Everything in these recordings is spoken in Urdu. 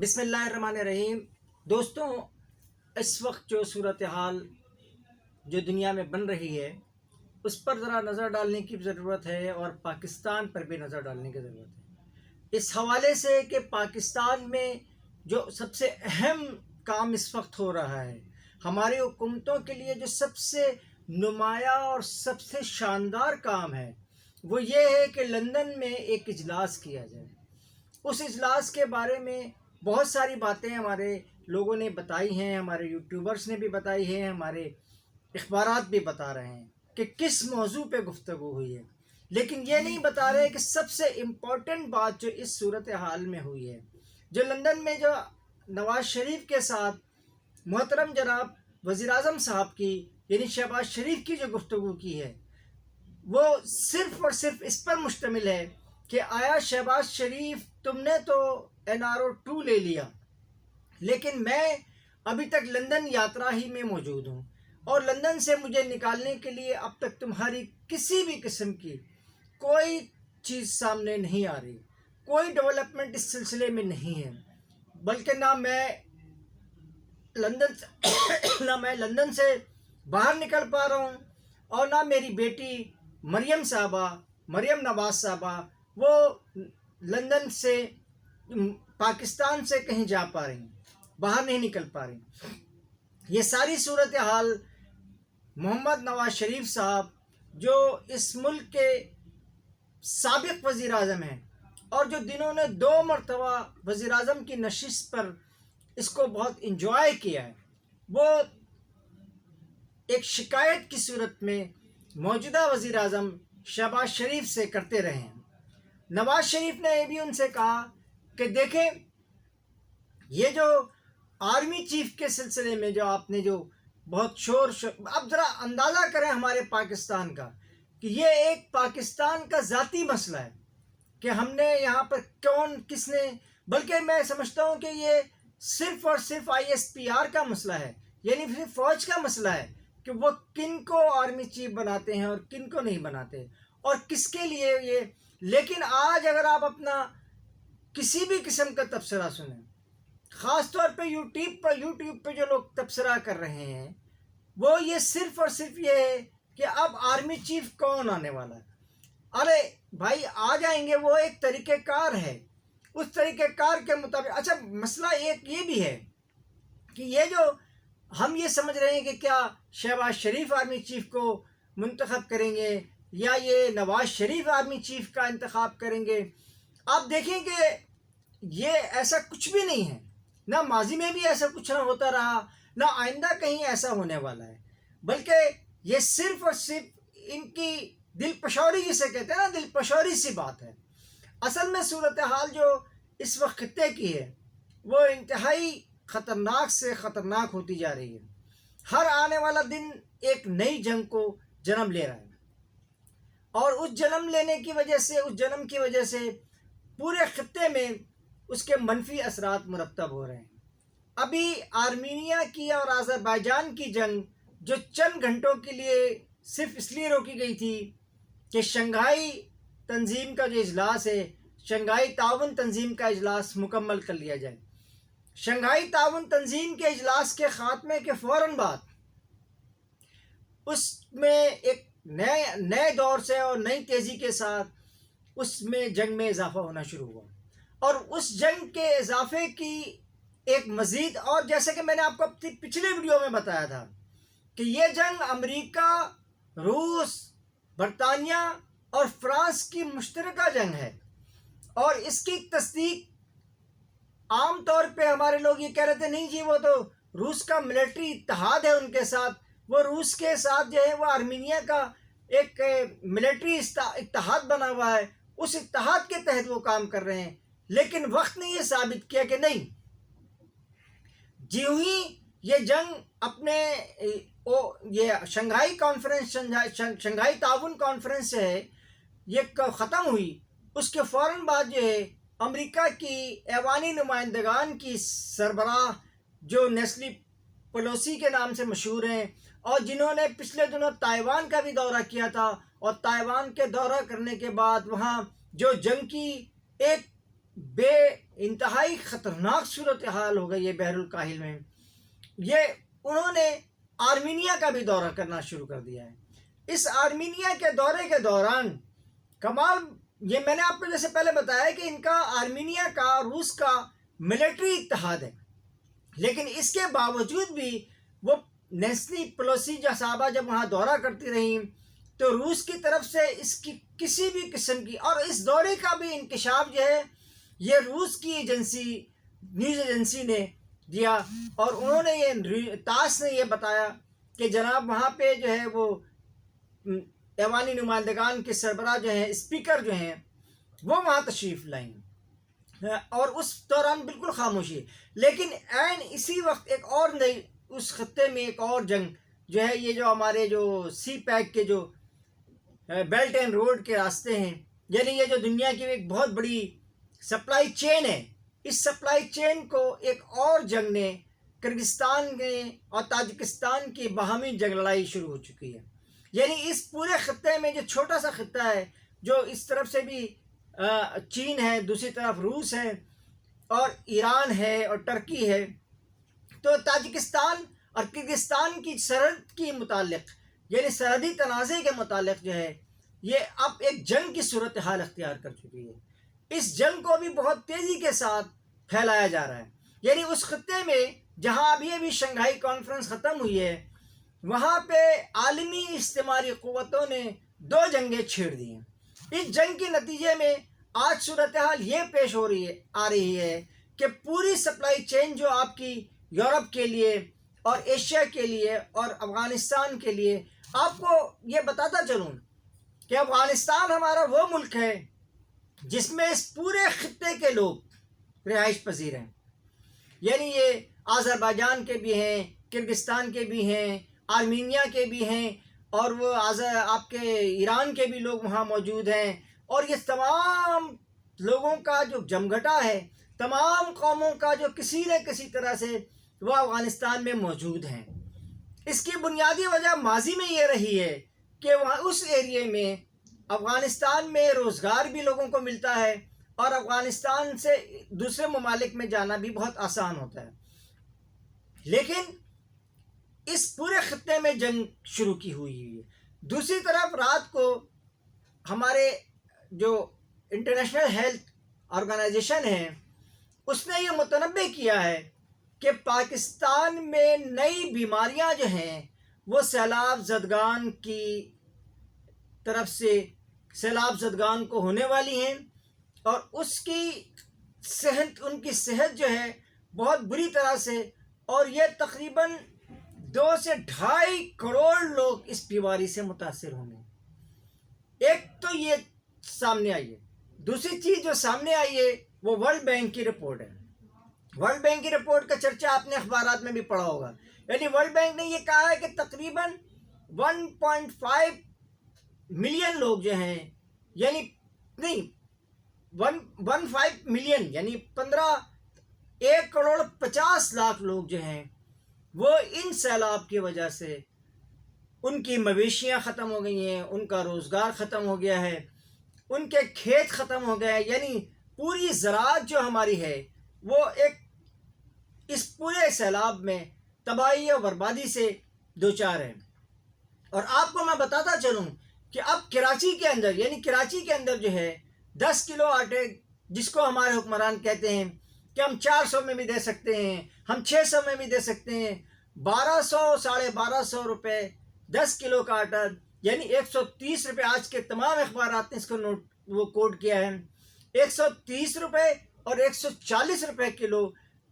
بسم اللہ الرحمن الرحیم۔ دوستوں، اس وقت جو صورتحال جو دنیا میں بن رہی ہے اس پر ذرا نظر ڈالنے کی ضرورت ہے، اور پاکستان پر بھی نظر ڈالنے کی ضرورت ہے، اس حوالے سے کہ پاکستان میں جو سب سے اہم کام اس وقت ہو رہا ہے، ہماری حکومتوں کے لیے جو سب سے نمایاں اور سب سے شاندار کام ہے وہ یہ ہے کہ لندن میں ایک اجلاس کیا جائے۔ اس اجلاس کے بارے میں بہت ساری باتیں ہمارے لوگوں نے بتائی ہیں، ہمارے یوٹیوبرز نے بھی بتائی ہیں، ہمارے اخبارات بھی بتا رہے ہیں کہ کس موضوع پہ گفتگو ہوئی ہے، لیکن یہ نہیں بتا رہے کہ سب سے امپورٹنٹ بات جو اس صورتحال میں ہوئی ہے، جو لندن میں جو نواز شریف کے ساتھ محترم جناب وزیر اعظم صاحب کی یعنی شہباز شریف کی جو گفتگو کی ہے، وہ صرف اور صرف اس پر مشتمل ہے کہ آیا شہباز شریف تم نے تو NRO 2 لے لیا، لیکن میں ابھی تک لندن یاترا ہی میں موجود ہوں، اور لندن سے مجھے نکالنے کے لیے اب تک تمہاری کسی بھی قسم کی کوئی چیز سامنے نہیں آ رہی، کوئی ڈیولپمنٹ اس سلسلے میں نہیں ہے، بلکہ نہ میں لندن سے باہر نکل پا رہا ہوں، اور نہ میری بیٹی مریم نواز صاحبہ وہ لندن سے پاکستان سے کہیں جا پا رہی ہیں، باہر نہیں نکل پا رہی۔ یہ ساری صورتحال محمد نواز شریف صاحب جو اس ملک کے سابق وزیر اعظم ہیں، اور جو جنہوں نے 2 مرتبہ وزیر اعظم کی نشست پر اس کو بہت انجوائے کیا ہے، وہ ایک شکایت کی صورت میں موجودہ وزیر اعظم شہباز شریف سے کرتے رہے ہیں۔ نواز شریف نے یہ بھی ان سے کہا کہ دیکھیں، یہ جو آرمی چیف کے سلسلے میں جو آپ نے جو بہت اب ذرا اندازہ کریں ہمارے پاکستان کا، کہ یہ ایک پاکستان کا ذاتی مسئلہ ہے کہ ہم نے یہاں پر کس نے، بلکہ میں سمجھتا ہوں کہ یہ صرف اور صرف ISPR کا مسئلہ ہے، یعنی صرف فوج کا مسئلہ ہے کہ وہ کن کو آرمی چیف بناتے ہیں اور کن کو نہیں بناتے، اور کس کے لیے یہ۔ لیکن آج اگر آپ اپنا کسی بھی قسم کا تبصرہ سنیں، خاص طور پہ یوٹیوب پہ جو لوگ تبصرہ کر رہے ہیں، وہ یہ صرف اور صرف یہ ہے کہ اب آرمی چیف کون آنے والا ہے۔ ارے بھائی، آ جائیں گے، وہ ایک طریقہ کار ہے، اس طریقہ کار کے مطابق۔ اچھا، مسئلہ ایک یہ بھی ہے کہ یہ جو ہم یہ سمجھ رہے ہیں کہ کیا شہباز شریف آرمی چیف کو منتخب کریں گے یا یہ نواز شریف آرمی چیف کا انتخاب کریں گے، آپ دیکھیں کہ یہ ایسا کچھ بھی نہیں ہے، نہ ماضی میں بھی ایسا کچھ نہ ہوتا رہا، نہ آئندہ کہیں ایسا ہونے والا ہے، بلکہ یہ صرف اور صرف ان کی دل پشوری جسے کہتے ہیں نا، دل پشوری سی بات ہے۔ اصل میں صورتحال جو اس وقت خطے کی ہے وہ انتہائی خطرناک سے خطرناک ہوتی جا رہی ہے۔ ہر آنے والا دن ایک نئی جنگ کو جنم لے رہا ہے، اور اس جنم کی وجہ سے پورے خطے میں اس کے منفی اثرات مرتب ہو رہے ہیں۔ ابھی آرمینیا کی اور آذربائیجان کی جنگ جو چند گھنٹوں کے لیے صرف اس لیے روکی گئی تھی کہ شنگھائی تنظیم کا جو اجلاس ہے، شنگھائی تعاون تنظیم کا اجلاس مکمل کر لیا جائے۔ شنگھائی تعاون تنظیم کے اجلاس کے خاتمے کے فوراً بعد اس میں ایک نئے دور سے اور نئی تیزی کے ساتھ اس میں جنگ میں اضافہ ہونا شروع ہوا، اور اس جنگ کے اضافے کی ایک مزید، اور جیسے کہ میں نے آپ کو پچھلے ویڈیو میں بتایا تھا کہ یہ جنگ امریکہ، روس، برطانیہ اور فرانس کی مشترکہ جنگ ہے، اور اس کی تصدیق عام طور پہ ہمارے لوگ یہ کہہ رہے تھے، نہیں جی وہ تو روس کا ملٹری اتحاد ہے ان کے ساتھ، وہ روس کے ساتھ جو ہے وہ آرمینیا کا ایک ملٹری اتحاد بنا ہوا ہے، اس اتحاد کے تحت وہ کام کر رہے ہیں۔ لیکن وقت نے یہ ثابت کیا کہ نہیں، جیوں ہی یہ جنگ اپنے یہ شنگھائی تعاون کانفرنس سے ہے یہ ختم ہوئی، اس کے فوراً بعد جو ہے امریکہ کی ایوانی نمائندگان کی سربراہ جو نیسلی پیلوسی کے نام سے مشہور ہیں، اور جنہوں نے پچھلے دنوں تائیوان کا بھی دورہ کیا تھا، اور تائیوان کے دورہ کرنے کے بعد وہاں جو جنگ کی ایک بے انتہائی خطرناک صورتحال ہو گئی ہے بحر الکاہل میں، یہ انہوں نے آرمینیا کا بھی دورہ کرنا شروع کر دیا ہے۔ اس آرمینیا کے دورے کے دوران کمال، یہ میں نے آپ کو جیسے پہلے بتایا کہ ان کا آرمینیا کا روس کا ملٹری اتحاد ہے، لیکن اس کے باوجود بھی وہ نینسی پیلوسی صاحبہ جب وہاں دورہ کرتی رہیں تو روس کی طرف سے اس کی کسی بھی قسم کی، اور اس دورے کا بھی انکشاف جو ہے یہ روس کی ایجنسی، نیوز ایجنسی نے دیا، اور انہوں نے یہ تاس نے یہ بتایا کہ جناب وہاں پہ جو ہے وہ ایوانی نمائندگان کے سربراہ جو ہیں، اسپیکر جو ہیں، وہ وہاں تشریف لائیں، اور اس دوران بالکل خاموشی۔ لیکن عین اسی وقت ایک اور نئی اس خطے میں ایک اور جنگ جو ہے، یہ جو ہمارے جو سی پیک کے جو بیلٹ اینڈ روڈ کے راستے ہیں، یعنی یہ جو دنیا کی ایک بہت بڑی سپلائی چین ہے، اس سپلائی چین کو ایک اور جنگ نے، کرغزستان نے اور تاجکستان کی باہمی جنگ لڑائی شروع ہو چکی ہے۔ یعنی اس پورے خطے میں جو چھوٹا سا خطہ ہے، جو اس طرف سے بھی چین ہے، دوسری طرف روس ہے اور ایران ہے اور ٹرکی ہے، تو تاجکستان اور کرغزستان کی سرحد کی متعلق، یعنی سرحدی تنازع کے متعلق جو ہے، یہ اب ایک جنگ کی صورتحال اختیار کر چکی ہے۔ اس جنگ کو بھی بہت تیزی کے ساتھ پھیلایا جا رہا ہے۔ یعنی اس خطے میں جہاں ابھی شنگھائی کانفرنس ختم ہوئی ہے، وہاں پہ عالمی استعماری قوتوں نے 2 جنگیں چھیڑ دی ہیں۔ اس جنگ کے نتیجے میں آج صورتحال یہ پیش آ رہی ہے کہ پوری سپلائی چین جو آپ کی یورپ کے لیے اور ایشیا کے لیے اور افغانستان کے لیے، آپ کو یہ بتاتا چلوں کہ افغانستان ہمارا وہ ملک ہے جس میں اس پورے خطے کے لوگ رہائش پذیر ہیں، یعنی یہ آذربائیجان کے بھی ہیں، کرغزستان کے بھی ہیں، آرمینیا کے بھی ہیں، اور وہ آپ کے ایران کے بھی لوگ وہاں موجود ہیں، اور یہ تمام لوگوں کا جو جمگھٹا ہے، تمام قوموں کا جو کسی نہ کسی طرح سے وہ افغانستان میں موجود ہیں۔ اس کی بنیادی وجہ ماضی میں یہ رہی ہے کہ وہاں اس ایریے میں افغانستان میں روزگار بھی لوگوں کو ملتا ہے، اور افغانستان سے دوسرے ممالک میں جانا بھی بہت آسان ہوتا ہے۔ لیکن اس پورے خطے میں جنگ شروع کی ہوئی ہے۔ دوسری طرف رات کو ہمارے جو انٹرنیشنل ہیلتھ آرگنائزیشن ہے، اس نے یہ متنبع کیا ہے کہ پاکستان میں نئی بیماریاں جو ہیں وہ سیلاب زدگان کی طرف سے سیلاب زدگان کو ہونے والی ہیں، اور اس کی صحت، ان کی صحت جو ہے بہت بری طرح سے، اور یہ تقریباً 2 سے 2.5 کروڑ لوگ اس بیماری سے متاثر ہوں گے۔ ایک تو یہ سامنے آئی ہے۔ دوسری چیز جو سامنے آئی ہے وہ ورلڈ بینک کی رپورٹ ہے۔ ورلڈ بینک کی رپورٹ کا چرچہ آپ نے اخبارات میں بھی پڑھا ہوگا۔ یعنی ورلڈ بینک نے یہ کہا ہے کہ تقریباً 1.5 ملین لوگ جو ہیں، یعنی نہیں 1.5 ملین یعنی 1 کروڑ 50 لاکھ لوگ جو ہیں وہ ان سیلاب کی وجہ سے ان کی مویشیاں ختم ہو گئی ہیں، ان کا روزگار ختم ہو گیا ہے، ان کے کھیت ختم ہو گئے ہیں، یعنی پوری زراعت جو ہماری ہے وہ ایک اس پورے سیلاب میں تباہی و بربادی سے دوچار ہے۔ اور آپ کو میں بتاتا چلوں کہ اب کراچی کے اندر، یعنی کراچی کے اندر جو ہے 10 کلو آٹے، جس کو ہمارے حکمران کہتے ہیں کہ ہم 400 میں بھی دے سکتے ہیں، ہم 600 میں بھی دے سکتے ہیں، 1200 1250 روپے 10 کلو کا آٹا، یعنی 130 روپے، آج کے تمام اخبارات نے اس کو وہ کوٹ کیا ہے، 130 روپے اور 140 روپے کلو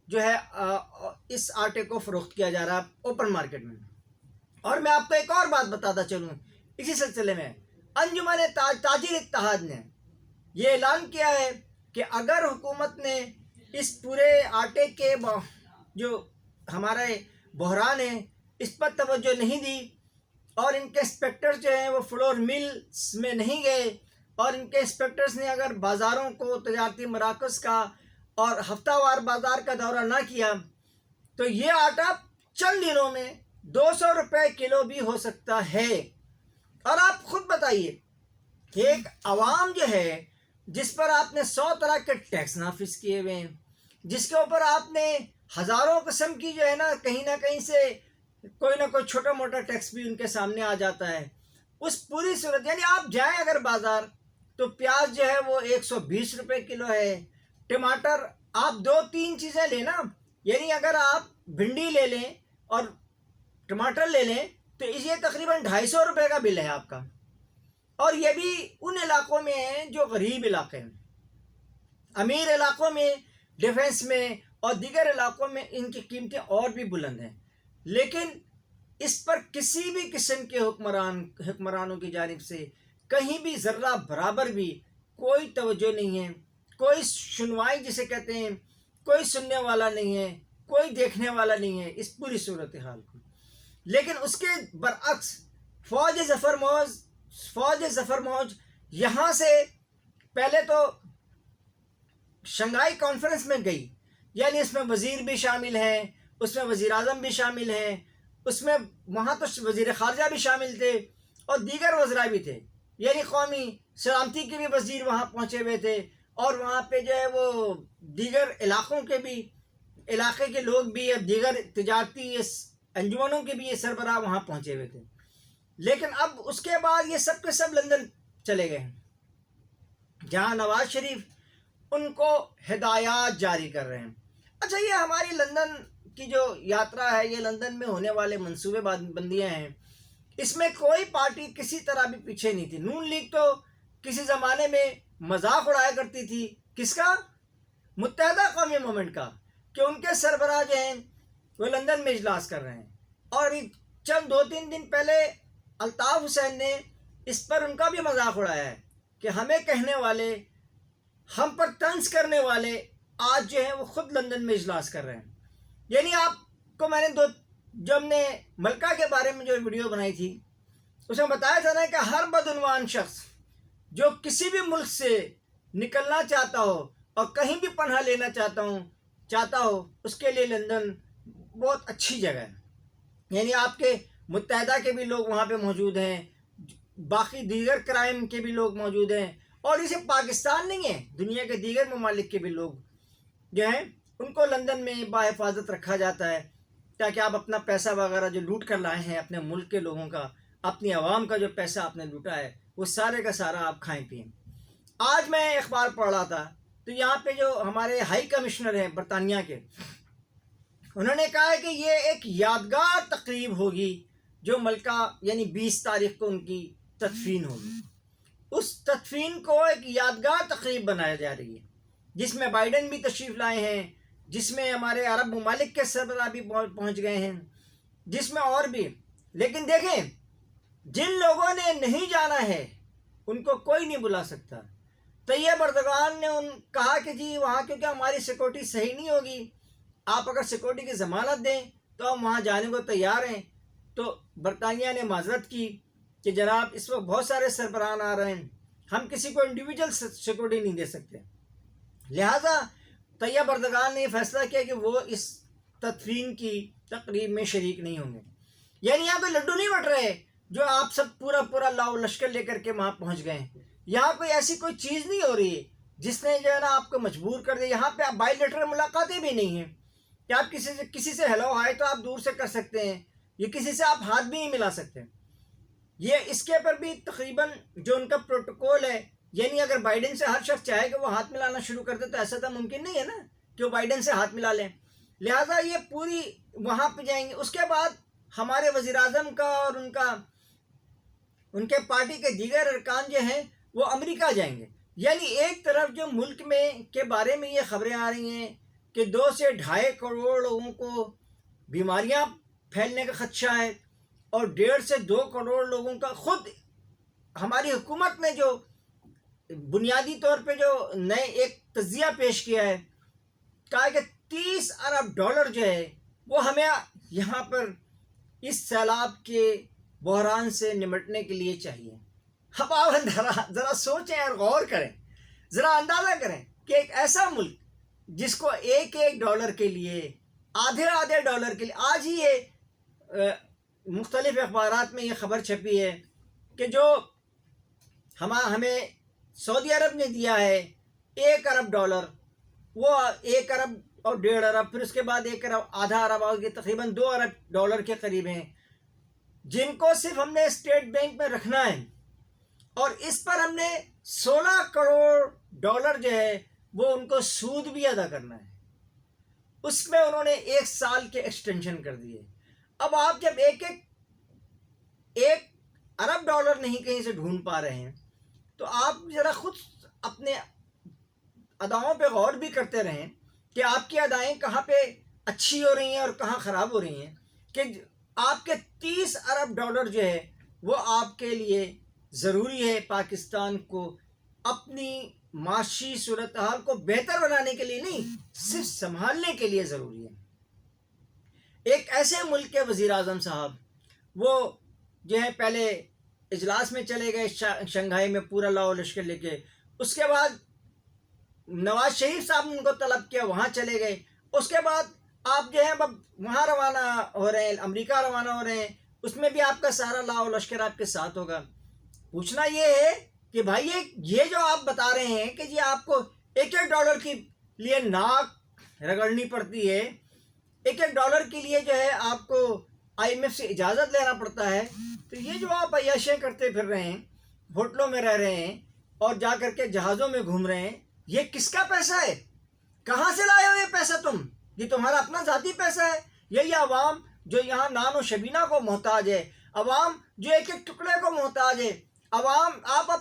جو ہے اس آٹے کو فروخت کیا جا رہا ہے اوپن مارکیٹ میں۔ اور میں آپ کو ایک اور بات بتاتا چلوں اسی سلسلے میں، انجمن تاجر اتحاد نے یہ اعلان کیا ہے کہ اگر حکومت نے اس پورے آٹے کے جو ہمارے بحران ہے اس پر توجہ نہیں دی، اور ان کے انسپیکٹر جو ہیں وہ فلور ملز میں نہیں گئے، اور ان کے انسپیکٹرز نے اگر بازاروں کو، تجارتی مراکز کا اور ہفتہ وار بازار کا دورہ نہ کیا، تو یہ آٹا چند دنوں میں 200 روپے کلو بھی ہو سکتا ہے۔ اور آپ خود بتائیے کہ ایک عوام جو ہے جس پر آپ نے 100 طرح کے ٹیکس نافذ کیے ہوئے ہیں، جس کے اوپر آپ نے ہزاروں قسم کی جو ہے نا کہیں سے کوئی نہ کوئی چھوٹا موٹا ٹیکس بھی ان کے سامنے آ جاتا ہے. اس پوری صورت یعنی آپ جائیں اگر بازار تو پیاز جو ہے وہ 120 روپے کلو ہے. ٹماٹر آپ 2-3 چیزیں لیں نا، یعنی اگر آپ بھنڈی لے لیں اور ٹماٹر لے لیں تو یہ تقریباً 250 روپے کا بل ہے آپ کا. اور یہ بھی ان علاقوں میں ہیں جو غریب علاقے ہیں. امیر علاقوں میں، ڈیفنس میں اور دیگر علاقوں میں ان کی قیمتیں اور بھی بلند ہیں. لیکن اس پر کسی بھی قسم کے حکمرانوں کی جانب سے کہیں بھی ذرہ برابر بھی کوئی توجہ نہیں ہے، کوئی سنوائی جسے کہتے ہیں، کوئی سننے والا نہیں ہے، کوئی دیکھنے والا نہیں ہے اس پوری صورتحال کو. لیکن اس کے برعکس فوج ظفر موج یہاں سے پہلے تو شنگھائی کانفرنس میں گئی، یعنی اس میں وزیر بھی شامل ہیں، اس میں وزیر اعظم بھی شامل ہیں، اس میں وہاں تو وزیر خارجہ بھی شامل تھے اور دیگر وزراء بھی تھے، یعنی قومی سلامتی کے بھی وزیر وہاں پہنچے ہوئے تھے، اور وہاں پہ جو ہے وہ دیگر علاقے کے لوگ بھی اور دیگر تجارتی انجمنوں کے بھی یہ سربراہ وہاں پہنچے ہوئے تھے. لیکن اب اس کے بعد یہ سب کے سب لندن چلے گئے ہیں، جہاں نواز شریف ان کو ہدایات جاری کر رہے ہیں. اچھا، یہ ہماری لندن کی جو یاترا ہے، یہ لندن میں ہونے والے منصوبے بندیاں ہیں، اس میں کوئی پارٹی کسی طرح بھی پیچھے نہیں تھی. نون لیگ تو کسی زمانے میں مذاق اڑایا کرتی تھی، کس کا؟ متحدہ قومی مومنٹ کا، کہ ان کے سربراہ جو ہیں وہ لندن میں اجلاس کر رہے ہیں. اور چند 2-3 دن پہلے الطاف حسین نے اس پر ان کا بھی مذاق اڑایا ہے کہ ہمیں کہنے والے، ہم پر طنز کرنے والے آج جو ہیں وہ خود لندن میں اجلاس کر رہے ہیں. یعنی آپ کو میں نے جو ہم نے ملکہ کے بارے میں جو ویڈیو بنائی تھی اس میں بتایا تھا نا کہ ہر بدعنوان شخص جو کسی بھی ملک سے نکلنا چاہتا ہو اور کہیں بھی پناہ لینا چاہتا ہو اس کے لیے لندن بہت اچھی جگہ ہے. یعنی آپ کے متحدہ کے بھی لوگ وہاں پہ موجود ہیں، باقی دیگر کرائم کے بھی لوگ موجود ہیں، اور اسے پاکستان نہیں ہے، دنیا کے دیگر ممالک کے بھی لوگ جو ہیں ان کو لندن میں بحفاظت رکھا جاتا ہے تاکہ آپ اپنا پیسہ وغیرہ جو لوٹ کر لائے ہیں اپنے ملک کے لوگوں کا، اپنی عوام کا جو پیسہ آپ نے لوٹا ہے وہ سارے کا سارا آپ کھائیں پئیں. آج میں اخبار پڑھ رہا تھا تو یہاں پہ جو ہمارے ہائی کمشنر ہیں برطانیہ کے، انہوں نے کہا ہے کہ یہ ایک یادگار تقریب ہوگی جو ملکہ یعنی 20 تاریخ کو ان کی تدفین ہوگی. اس تدفین کو ایک یادگار تقریب بنایا جا رہی ہے جس میں بائیڈن بھی تشریف لائے ہیں، جس میں ہمارے عرب ممالک کے سربراہ بھی پہنچ گئے ہیں، جس میں اور بھی. لیکن دیکھیں، جن لوگوں نے نہیں جانا ہے ان کو کوئی نہیں بلا سکتا. طیب اردگان نے کہا کہ جی وہاں کیونکہ ہماری سیکورٹی صحیح نہیں ہوگی، آپ اگر سیکورٹی کی ضمانت دیں تو ہم وہاں جانے کو تیار ہیں. تو برطانیہ نے معذرت کی کہ جناب اس وقت بہت سارے سربراہان آ رہے ہیں، ہم کسی کو انڈیویجول سیکورٹی نہیں دے سکتے. لہٰذا طیب اردگان نے یہ فیصلہ کیا کہ وہ اس تدفین کی تقریب میں شریک نہیں ہوں گے. یعنی یہاں کوئی لڈو نہیں بٹ رہے جو آپ سب پورا لاؤ لشکر لے کر کے وہاں پہنچ گئے ہیں. یہاں کوئی ایسی کوئی چیز نہیں ہو رہی ہے جس نے جو ہے نا آپ کو مجبور کر دیا. یہاں پہ آپ بائی لیٹرل ملاقاتیں بھی نہیں ہیں کہ آپ کسی سے ہیلو ہائے تو آپ دور سے کر سکتے ہیں، یہ کسی سے آپ ہاتھ بھی نہیں ملا سکتے. یہ اس کے پر بھی تقریباً جو ان کا پروٹوکول ہے، یعنی اگر بائیڈن سے ہر شخص چاہے کہ وہ ہاتھ ملانا شروع کر دے تو ایسا تو ممکن نہیں ہے نا کہ وہ بائیڈن سے ہاتھ ملا لیں. لہٰذا یہ پوری وہاں پہ جائیں گے. اس کے بعد ہمارے وزیر اعظم کا اور ان کے پارٹی کے دیگر ارکان جو ہیں وہ امریکہ جائیں گے. یعنی ایک طرف جو ملک میں کے بارے میں یہ خبریں آ رہی ہیں کہ 2 سے 2.5 کروڑ لوگوں کو بیماریاں پھیلنے کا خدشہ ہے اور 1.5 سے 2 کروڑ لوگوں کا، خود ہماری حکومت نے جو بنیادی طور پہ جو نئے ایک تجزیہ پیش کیا ہے، کہا کہ $30 ارب جو ہے وہ ہمیں یہاں پر اس سیلاب کے بحران سے نمٹنے کے لیے چاہیے. اب آپ ذرا سوچیں اور غور کریں، ذرا اندازہ کریں کہ ایک ایسا ملک جس کو $1 کے لیے، $0.5 کے لیے، آج ہی یہ مختلف اخبارات میں یہ خبر چھپی ہے کہ جو ہمیں سعودی عرب نے دیا ہے $1 ارب، وہ 1 ارب اور 1.5 ارب، پھر اس کے بعد 1 ارب آدھا ارب اور تقریباً $2 ارب کے قریب ہیں، جن کو صرف ہم نے اسٹیٹ بینک میں رکھنا ہے، اور اس پر ہم نے $16 کروڑ جو ہے وہ ان کو سود بھی ادا کرنا ہے۔ اس میں انہوں نے 1 سال کے ایکسٹینشن کر دیے۔ اب آپ جب ایک ارب ڈالر نہیں کہیں سے ڈھونڈ پا رہے ہیں، تو آپ ذرا خود اپنے اداؤں پہ غور بھی کرتے رہیں کہ آپ کی ادائیں کہاں پہ اچھی ہو رہی ہیں اور کہاں خراب ہو رہی ہیں، کہ آپ کے $30 ارب جو ہے وہ آپ کے لیے ضروری ہے پاکستان کو اپنی معاشی صورتحال کو بہتر بنانے کے لیے نہیں، صرف سنبھالنے کے لیے ضروری ہے۔ ایک ایسے ملک کے وزیر اعظم صاحب وہ جو ہے پہلے اجلاس میں چلے گئے شنگھائی میں پورا لاء و لشکر لے کے، اس کے بعد نواز شریف صاحب نے ان کو طلب کیا، وہاں چلے گئے، اس کے بعد آپ جو ہے وہاں روانہ ہو رہے ہیں، امریکہ روانہ ہو رہے ہیں، اس میں بھی آپ کا سارا لاء و لشکر آپ کے ساتھ ہوگا۔ پوچھنا یہ ہے کہ بھائی یہ جو آپ بتا رہے ہیں کہ جی آپ کو $1 کے لیے ناک رگڑنی پڑتی ہے، $1 کے لیے جو ہے آپ کو IMF سے اجازت لینا پڑتا ہے، تو یہ جو آپ عیاشیاں کرتے پھر رہے ہیں، ہوٹلوں میں رہ رہے ہیں اور جا کر کے جہازوں میں گھوم رہے ہیں، یہ کس کا پیسہ ہے؟ کہاں سے لائے ہو یہ پیسہ تم؟ یہ تمہارا اپنا ذاتی پیسہ ہے؟ یہی عوام جو یہاں نان و شبینہ کو محتاج ہے، عوام جو ایک ایک ٹکڑے کو محتاج ہے، عوام آپ اب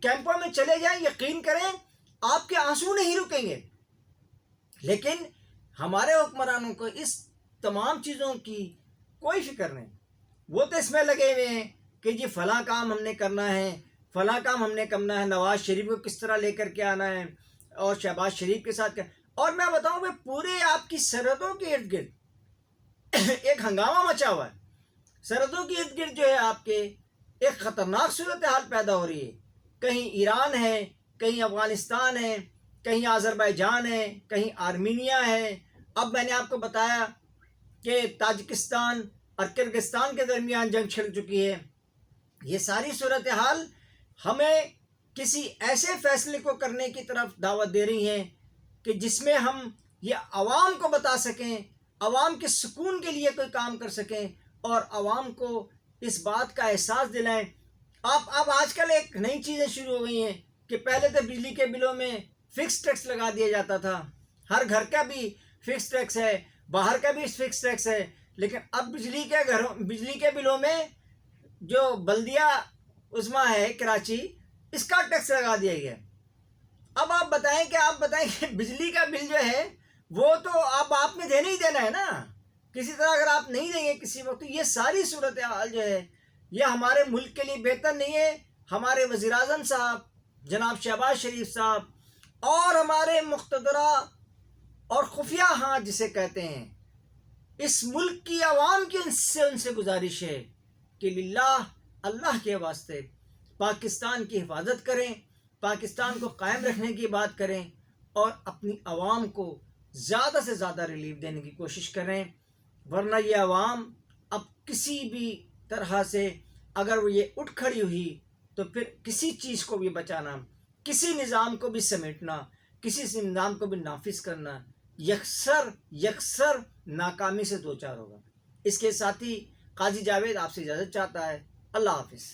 کیمپوں میں چلے جائیں، یقین کریں آپ کے آنسو نہیں رکیں گے۔ لیکن ہمارے حکمرانوں کو اس تمام چیزوں کی کوئی فکر نہیں، وہ تو اس میں لگے ہوئے ہیں کہ جی فلاں کام ہم نے کرنا ہے، فلاں کام ہم نے کرنا ہے، نواز شریف کو کس طرح لے کر کے آنا ہے اور شہباز شریف کے ساتھ کیا۔ اور میں بتاؤں کہ پورے آپ کی سرحدوں کے ارد گرد ایک ہنگامہ مچا ہوا ہے، سرحدوں کے ارد گرد جو ہے آپ کے ایک خطرناک صورتحال پیدا ہو رہی ہے، کہیں ایران ہے، کہیں افغانستان ہے، کہیں آذربائیجان ہے، کہیں آرمینیا ہے، اب میں نے آپ کو بتایا کہ تاجکستان اور کرغزستان کے درمیان جنگ چھڑ چکی ہے۔ یہ ساری صورتحال ہمیں کسی ایسے فیصلے کو کرنے کی طرف دعوت دے رہی ہیں کہ جس میں ہم یہ عوام کو بتا سکیں، عوام کے سکون کے لیے کوئی کام کر سکیں اور عوام کو اس بات کا احساس دلائیں۔ اب آج کل ایک نئی چیزیں شروع ہو گئی ہیں کہ پہلے تو بجلی کے بلوں میں فکس ٹیکس لگا دیا جاتا تھا، ہر گھر کا بھی فکس ٹیکس ہے، باہر کا بھی فکس ٹیکس ہے، لیکن اب بجلی کے بلوں میں جو بلدیہ عظمیٰ ہے کراچی، اس کا ٹیکس لگا دیا گیا۔ اب آپ بتائیں کہ بجلی کا بل جو ہے وہ تو اب آپ نے دینا ہی دینا ہے نا، کسی طرح اگر آپ نہیں دیں گے کسی وقت، یہ ساری صورتحال جو ہے یہ ہمارے ملک کے لیے بہتر نہیں ہے۔ ہمارے وزیر اعظم صاحب جناب شہباز شریف صاحب اور ہمارے مقتدرہ اور خفیہ ہاتھ جسے کہتے ہیں، اس ملک کی عوام کی ان سے گزارش ہے کہ للہ اللہ کے واسطے پاکستان کی حفاظت کریں، پاکستان کو قائم رکھنے کی بات کریں اور اپنی عوام کو زیادہ سے زیادہ ریلیف دینے کی کوشش کریں، ورنہ یہ عوام اب کسی بھی طرح سے اگر وہ یہ اٹھ کھڑی ہوئی تو پھر کسی چیز کو بھی بچانا، کسی نظام کو بھی سمیٹنا، کسی نظام کو بھی نافذ کرنا یکسر ناکامی سے دوچار ہوگا۔ اس کے ساتھ ہی قاضی جاوید آپ سے اجازت چاہتا ہے۔ اللہ حافظ۔